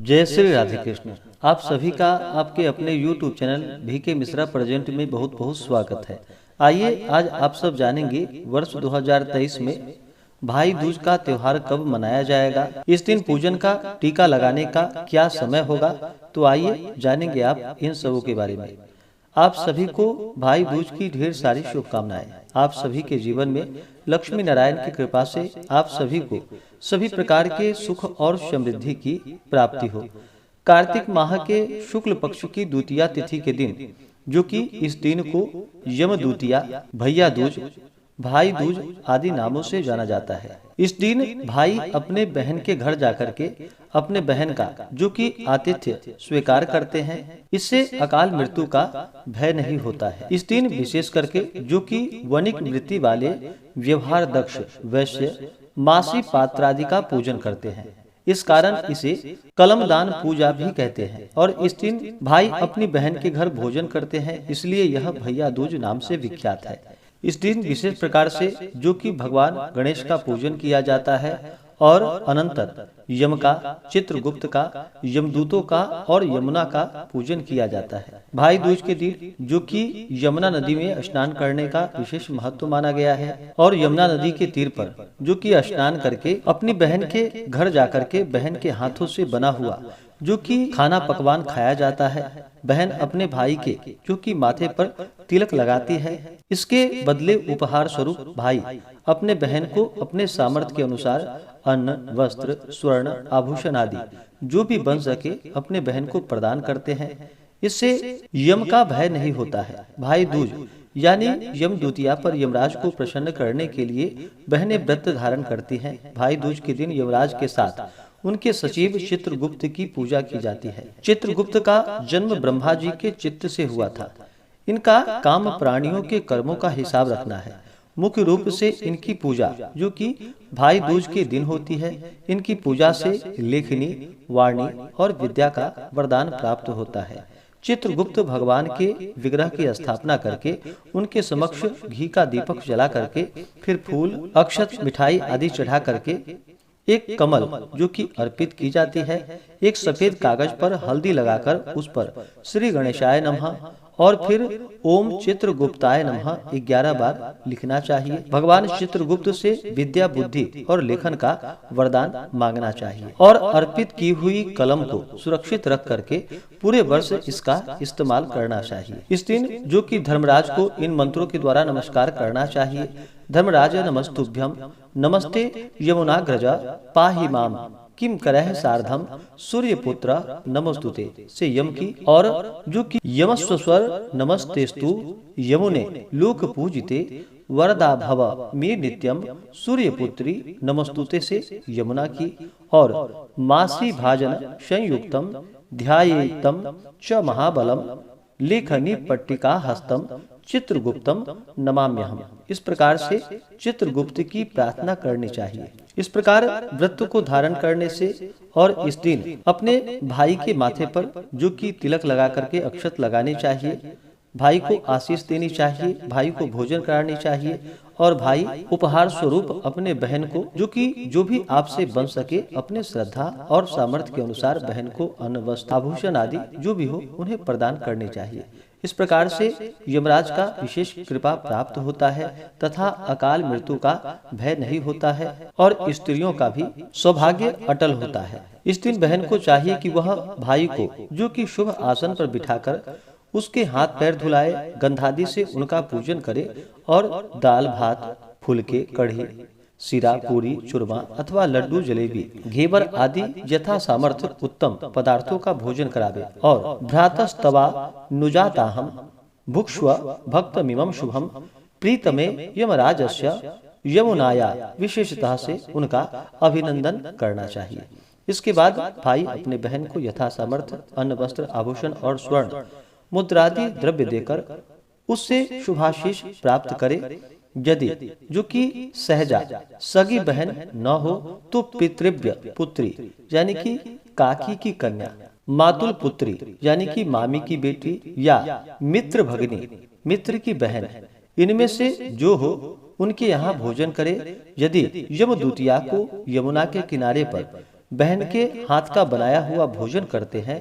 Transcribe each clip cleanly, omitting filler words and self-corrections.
जय श्री राधे कृष्ण। आप सभी का आपके अपने YouTube channel VK Mishra present में बहुत बहुत स्वागत है। आइए आज आप सब जानेंगे वर्ष 2023 में भाई दूज का त्योहार कब मनाया जाएगा, इस दिन पूजन का टीका लगाने का क्या समय होगा। तो आइए जानेंगे आप इन सबों के बारे में। आप सभी को भाई दूज की ढेर सारी शुभकामनाएं। आप सभी के जीवन में लक्ष्मी नारायण की कृपा से आप सभी को सभी प्रकार के सुख और समृद्धि की प्राप्ति हो। कार्तिक माह के शुक्ल पक्ष की द्वितीया तिथि के दिन, जो कि इस दिन को यम द्वितीया, भैया दूज, भाई दूज आदि नामों से जाना जाता है। इस दिन भाई अपने बहन के घर जाकर के अपने बहन का जो कि आतिथ्य स्वीकार करते हैं। इससे अकाल मृत्यु का भय नहीं होता है। इस दिन विशेष करके जो कि वणिक वृत्ति वाले व्यवहार दक्ष वैश्य मासी पात्रादि का पूजन करते हैं। इस कारण इसे कलमदान पूजा भी कहते हैं। और इस दिन भाई अपनी बहन के घर भोजन करते हैं, इसलिए यह भैया दूज नाम से विख्यात है। इस दिन विशेष प्रकार से जो कि भगवान गणेश का पूजन किया जाता है और अनंतर यम का, चित्रगुप्त का, यमदूतों का और यमुना का पूजन किया जाता है। भाई दूज के दिन जो कि यमुना नदी में स्नान करने का विशेष महत्व माना गया है और यमुना नदी के तीर पर जो कि स्नान करके अपनी बहन के घर जाकर के बहन के हाथों से बना हुआ जो कि खाना पकवान खाया जाता है। बहन अपने भाई के जो कि माथे पर तिलक लगाती है। इसके बदले उपहार स्वरूप भाई अपने बहन को अपने सामर्थ्य के अनुसार अन्न, वस्त्र, स्वर्ण, आभूषण आदि जो भी बन सके अपने बहन को प्रदान करते हैं। इससे यम का भय नहीं होता है। भाई दूज यानी यम द्वितीया पर यमराज को प्रसन्न करने के लिए बहनें व्रत धारण करती हैं। भाई दूज के दिन यमराज के साथ उनके सचिव चित्रगुप्त की पूजा की जाती है। चित्रगुप्त का जन्म ब्रह्मा जी के चित्त से हुआ था। इनका काम प्राणियों के कर्मों का हिसाब रखना है। मुख्य रूप से इनकी पूजा जो कि भाई दूज के दिन होती है। इनकी पूजा से लेखनी, वाणी और विद्या का वरदान प्राप्त होता है। चित्रगुप्त भगवान के विग्रह की स्थापना करके उनके समक्ष घी का दीपक जला करके फिर फूल, अक्षत, मिठाई आदि चढ़ा करके एक कमल जो कि अर्पित की जाती है, एक सफेद कागज पर हल्दी लगाकर उस पर श्री गणेशाय नमः और फिर ओम चित्रगुप्ताय नमः 11 बार लिखना चाहिए। भगवान चित्रगुप्त से विद्या, बुद्धि और लेखन का वरदान मांगना चाहिए और अर्पित की हुई कलम को सुरक्षित रख करके पूरे वर्ष इसका इस्तेमाल करना चाहिए। इस दिन जो कि धर्मराज को इन मंत्रों के द्वारा नमस्कार करना चाहिए। धर्मराज नमस्तुभ्यम, नमस्ते यमुनाग्रज, पाहि माम, किम करह सार्धम, सूर्यपुत्र नमस्तुते से यम की और जो कि यमस्वर नमस्तेस्तु यमुने लोक पूजिते वरदा भव मे नित्यम, सूर्यपुत्री नमस्तुते से यमुना की और मासी भाजन संयुक्तम ध्यायेतम च महाबलम, लेखनी पट्टिका हस्तम चित्रगुप्तम नमाम्यहम्। इस प्रकार से चित्रगुप्त की प्रार्थना करनी चाहिए। इस प्रकार व्रत को धारण करने से और इस दिन अपने भाई के माथे पर जो कि तिलक लगा करके अक्षत लगानी चाहिए। भाई को आशीष देनी चाहिए, भाई को भोजन करानी चाहिए और भाई उपहार स्वरूप अपने बहन को जो कि जो भी आपसे बन सके अपने श्रद्धा और सामर्थ्य के अनुसार बहन को अन्न, वस्त्र, आभूषण आदि जो भी हो उन्हें प्रदान करनी चाहिए। इस प्रकार से यमराज का विशेष कृपा प्राप्त होता है तथा अकाल मृत्यु का भय नहीं होता है और स्त्रियों का भी सौभाग्य अटल होता है। इस दिन बहन को चाहिए कि वह भाई को जो कि शुभ आसन पर बिठाकर उसके हाथ पैर धुलाए, गंधादि से उनका पूजन करे और दाल, भात, फुलके, कढ़ी, सीरा, पूरी, चूरमा अथवा लड्डू, जलेबी, घेवर आदि यथा सामर्थ्य उत्तम पदार्थों का भोजन करावे और भ्रातस्तवा नुजाताहम भुक्ष्व भक्तमिमं शुभम प्रीतमे यमराजस्य यमुनाया विशेषतः से उनका अभिनंदन करना चाहिए। इसके बाद भाई अपने बहन को यथा सामर्थ्य अन्न, वस्त्र, आभूषण और स्वर्ण मुद्रादि द्रव्य देकर उससे शुभाशीष प्राप्त करे। यदि जो कि सहजा सगी बहन न हो तो पितृव्य पुत्री यानी कि काकी की कन्या, मातुल पुत्री यानी कि मामी की बेटी या मित्र भगिनी, मित्र की बहन, इनमें से जो हो उनके यहाँ भोजन करे। यदि यम द्वितीया को यमुना के किनारे पर बहन के हाथ का बनाया हुआ भोजन करते हैं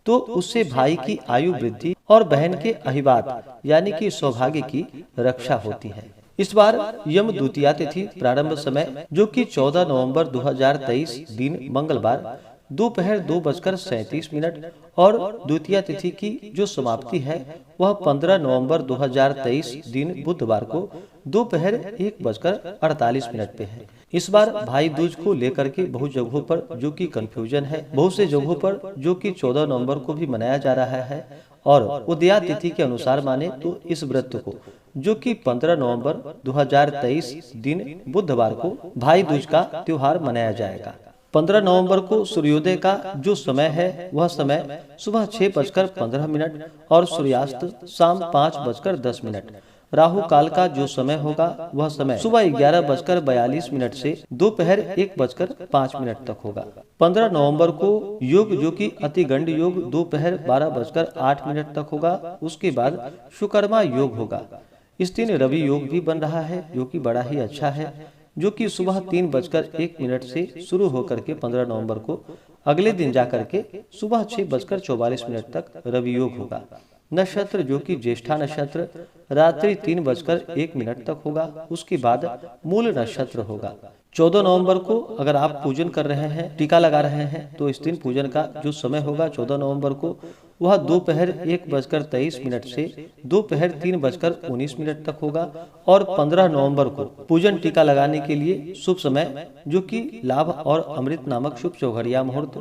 तो उससे भाई की आयु वृद्धि और बहन के अहिवात यानी कि सौभाग्य की रक्षा होती है। इस बार यम द्वितीया तिथि प्रारंभ समय जो कि 14 नवंबर 2023 दिन मंगलवार दोपहर 2:37 और द्वितीया तिथि की जो समाप्ति है वह 15 नवंबर 2023 दिन बुधवार को दोपहर 1:48 पे है। इस बार भाई दूज को लेकर के बहुत जगहों पर जो कि कंफ्यूजन है, बहुत से जगहों पर जो कि 14 नवंबर को भी मनाया जा रहा है और उदया तिथि के अनुसार माने तो इस व्रत को जो कि 15 नवंबर 2023 दिन बुधवार को भाई दूज का त्योहार मनाया जाएगा। 15 नवंबर को सूर्योदय का जो समय है वह समय सुबह 6:15 और सूर्यास्त शाम 5:10। राहु काल का जो समय होगा वह समय सुबह 11:42 से दोपहर 1:05 तक होगा। 15 नवंबर को योग जो कि अति गंड योग दोपहर 12:08 तक होगा। उसके बाद शुकर्मा योग होगा। इस दिन रवि योग भी बन रहा है जो कि बड़ा ही अच्छा है, जो कि सुबह 3:01 से शुरू होकर के 15 नवंबर को अगले दिन जाकर के सुबह 6:44 तक रवि योग होगा। नक्षत्र जो कि ज्येष्ठा नक्षत्र रात्रि 3:01 तक होगा। उसके बाद मूल नक्षत्र होगा। 14 नवंबर को अगर आप पूजन कर रहे हैं, टीका लगा रहे हैं तो इस दिन पूजन का जो समय होगा 14 नवंबर को वह दोपहर 1:23 से दोपहर 3:19 तक होगा। और 15 नवंबर को पूजन टीका लगाने के लिए शुभ समय जो कि लाभ और अमृत नामक शुभ चौघड़िया मुहूर्त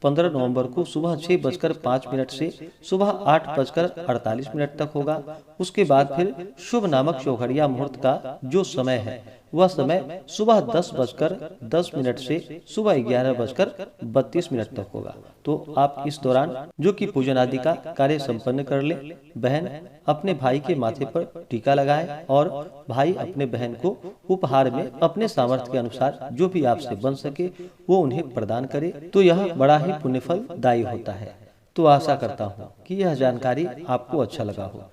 15 नवंबर को सुबह 6:05 से सुबह 8:48 तक होगा। उसके बाद फिर शुभ नामक चौघड़िया मुहूर्त का जो समय है वह समय सुबह 10:10 से सुबह 11:32 तक होगा। तो आप इस दौरान जो कि पूजन आदि का कार्य संपन्न कर ले। बहन अपने भाई के माथे पर टीका लगाए और भाई अपने बहन को उपहार में अपने सामर्थ्य के अनुसार जो भी आपसे बन सके वो उन्हें प्रदान करे तो यह बड़ा ही पुण्यफलदायी होता है। तो आशा करता हूँ कि यह जानकारी आपको अच्छा लगा हो।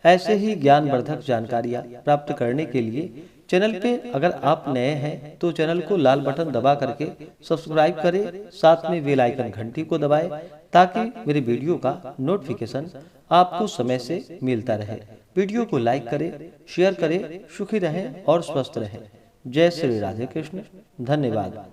ऐसे ही ज्ञानवर्धक जानकारियाँ प्राप्त करने के लिए चैनल पे अगर आप नए हैं तो चैनल को लाल बटन दबा करके सब्सक्राइब करें, साथ में बेल आइकन घंटी को दबाएं ताकि मेरे वीडियो का नोटिफिकेशन आपको समय से मिलता रहे। वीडियो को लाइक करें, शेयर करें। सुखी रहें और स्वस्थ रहें। जय श्री राधे कृष्ण। धन्यवाद।